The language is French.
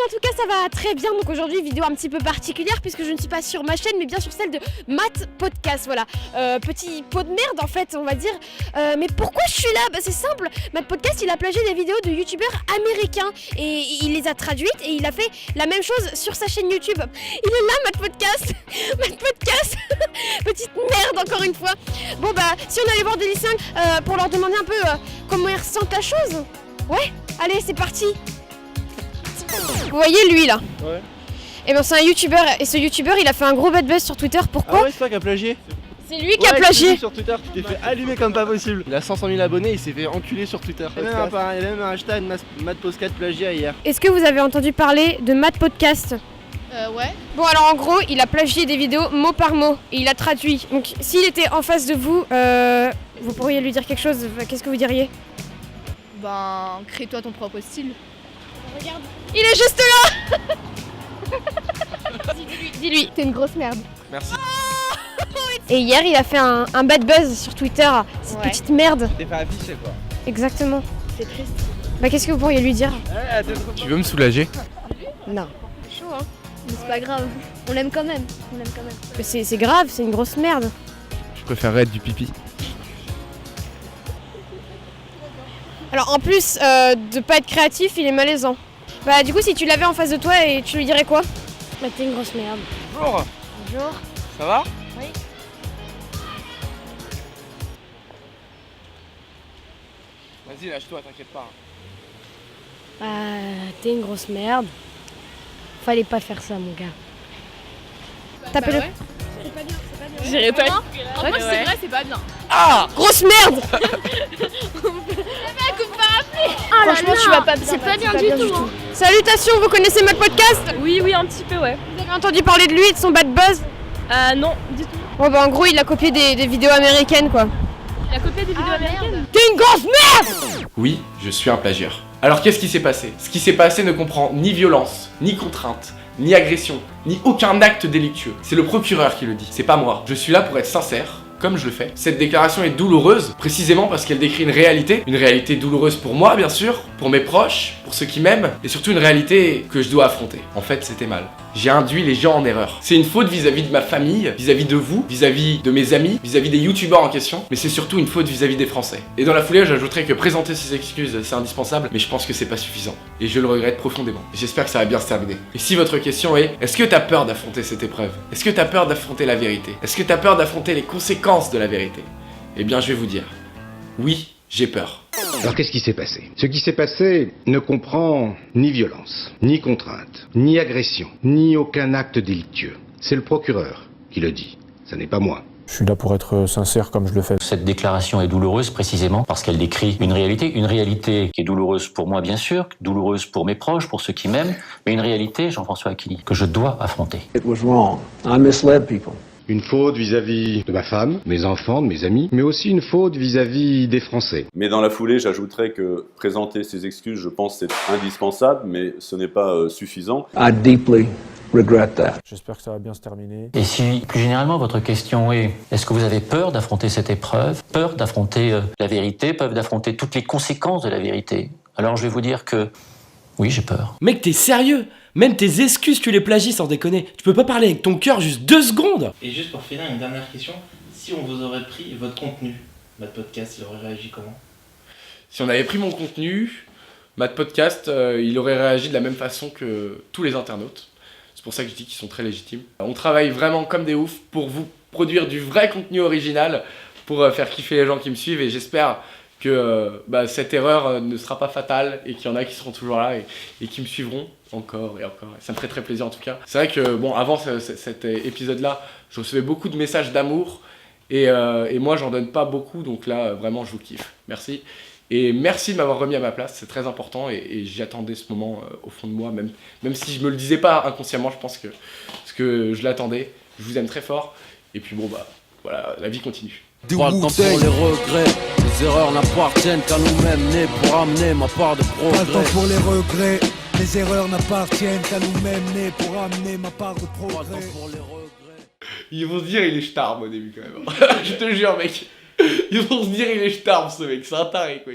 en tout cas ça va très bien. Donc aujourd'hui vidéo un petit peu particulière puisque je ne suis pas sur ma chaîne mais bien sur celle de Matt Podcast. Voilà, petit pot de merde en fait on va dire. Mais pourquoi je suis là? Bah c'est simple, Matt Podcast il a plagié des vidéos de youtubeurs américains et il les a traduites et il a fait la même chose sur sa chaîne YouTube. Il est là Matt Podcast. Matt Podcast. Petite merde encore une fois. Bon bah si on allait voir des lycéens pour leur demander un peu comment ils ressentent la chose. Ouais, allez c'est parti. Vous voyez lui là? Ouais. Et ben c'est un youtubeur et ce youtubeur il a fait un gros bad buzz sur Twitter. Pourquoi? Ah ouais, c'est toi qui a plagié. C'est lui qui a plagié. Sur Twitter, tu t'es fait allumer comme pas possible. Il a 500 000 abonnés, il s'est fait enculer sur Twitter. Il y a même un hashtag Matt Podcast plagiat hier. Est-ce que vous avez entendu parler de Matt Podcast? Ouais. Bon alors en gros il a plagié des vidéos mot par mot et il a traduit. Donc s'il était en face de vous, vous pourriez lui dire quelque chose, qu'est-ce que vous diriez? Ben, crée-toi ton propre style. Regarde, il est juste là. Dis-lui. T'es une grosse merde. Merci. Et hier il a fait un bad buzz sur Twitter, cette Ouais. petite merde. T'es fait afficher quoi. Exactement. C'est triste. Bah qu'est-ce que vous pourriez lui dire? Tu veux me soulager? Non. C'est chaud, hein. Mais c'est pas grave. On l'aime quand même. Mais c'est grave, c'est une grosse merde. Je préférerais être du pipi. Alors en plus de pas être créatif, il est malaisant. Bah du coup si tu l'avais en face de toi et tu lui dirais quoi? Bah t'es une grosse merde. Bonjour. Bonjour. Ça va? Oui. Vas-y, lâche-toi, t'inquiète pas. Bah t'es une grosse merde. Fallait pas faire ça mon gars. Tapez-le. ouais. J'irai pas. Franchement, c'est vrai, c'est pas bien. Ah! Grosse merde. Franchement, tu vas pas bien. C'est pas bien du tout. Hein. Salutations, vous connaissez Matt Podcast? Oui, un petit peu, ouais. Vous avez entendu parler de lui et de son bad buzz? Non, du tout. Bon bah en gros il a copié des vidéos américaines quoi. Il a copié des vidéos américaines. T'es une grosse merde. Oui, je suis un plagiaire. Alors qu'est-ce qui s'est passé? Ce qui s'est passé ne comprend ni violence, ni contrainte, ni agression, ni aucun acte délictueux. C'est le procureur qui le dit, c'est pas moi. Je suis là pour être sincère, comme je le fais. Cette déclaration est douloureuse, précisément parce qu'elle décrit une réalité douloureuse pour moi bien sûr, pour mes proches, pour ceux qui m'aiment, et surtout une réalité que je dois affronter. En fait, c'était mal. J'ai induit les gens en erreur. C'est une faute vis-à-vis de ma famille, vis-à-vis de vous, vis-à-vis de mes amis, vis-à-vis des youtubeurs en question, mais c'est surtout une faute vis-à-vis des Français. Et dans la foulée, j'ajouterais que présenter ces excuses, c'est indispensable, mais je pense que c'est pas suffisant. Et je le regrette profondément. J'espère que ça va bien se terminer. Et si votre question est, est-ce que t'as peur d'affronter cette épreuve? Est-ce que t'as peur d'affronter la vérité? Est-ce que t'as peur d'affronter les conséquences de la vérité? Eh bien, je vais vous dire, oui, j'ai peur. Alors qu'est-ce qui s'est passé? Ce qui s'est passé ne comprend ni violence, ni contrainte, ni agression, ni aucun acte délictueux. C'est le procureur qui le dit, ça n'est pas moi. Je suis là pour être sincère comme je le fais. Cette déclaration est douloureuse précisément parce qu'elle décrit une réalité qui est douloureuse pour moi bien sûr, douloureuse pour mes proches, pour ceux qui m'aiment, mais une réalité, Jean-François Aquili, que je dois affronter. It was wrong. I misled people. Une faute vis-à-vis de ma femme, mes enfants, de mes amis, mais aussi une faute vis-à-vis des Français. Mais dans la foulée, j'ajouterais que présenter ces excuses, je pense, c'est indispensable, mais ce n'est pas suffisant. I deeply regret that. J'espère que ça va bien se terminer. Et si, plus généralement, votre question est, est-ce que vous avez peur d'affronter cette épreuve, peur d'affronter la vérité, peur d'affronter toutes les conséquences de la vérité? Alors je vais vous dire que, oui, j'ai peur. Mec, t'es sérieux? Même tes excuses, tu les plagies sans déconner. Tu peux pas parler avec ton cœur juste 2 secondes. Et juste pour finir, une dernière question. Si on vous aurait pris votre contenu, Matt Podcast, il aurait réagi comment? Si on avait pris mon contenu, Matt Podcast, il aurait réagi de la même façon que tous les internautes. C'est pour ça que je dis qu'ils sont très légitimes. On travaille vraiment comme des oufs pour vous produire du vrai contenu original, pour faire kiffer les gens qui me suivent, et j'espère que cette erreur ne sera pas fatale et qu'il y en a qui seront toujours là et qui me suivront encore et encore. Ça me ferait très plaisir en tout cas. C'est vrai que bon, avant cet épisode-là, je recevais beaucoup de messages d'amour et moi j'en donne pas beaucoup, donc là vraiment je vous kiffe. Merci. Et merci de m'avoir remis à ma place, c'est très important et j'attendais ce moment au fond de moi, même si je me le disais pas inconsciemment, je pense que je l'attendais. Je vous aime très fort et puis bon voilà, la vie continue. Prends le temps pour les regrets, les erreurs n'appartiennent qu'à nous-mêmes, nés pour amener ma part de progrès. Pas le temps pour les regrets, les erreurs n'appartiennent qu'à nous-mêmes, nés pour amener ma part de progrès. Ils vont se dire il est starbe au début quand même. Je te jure mec. Ils vont se dire il est starbe ce mec, c'est un taré quoi.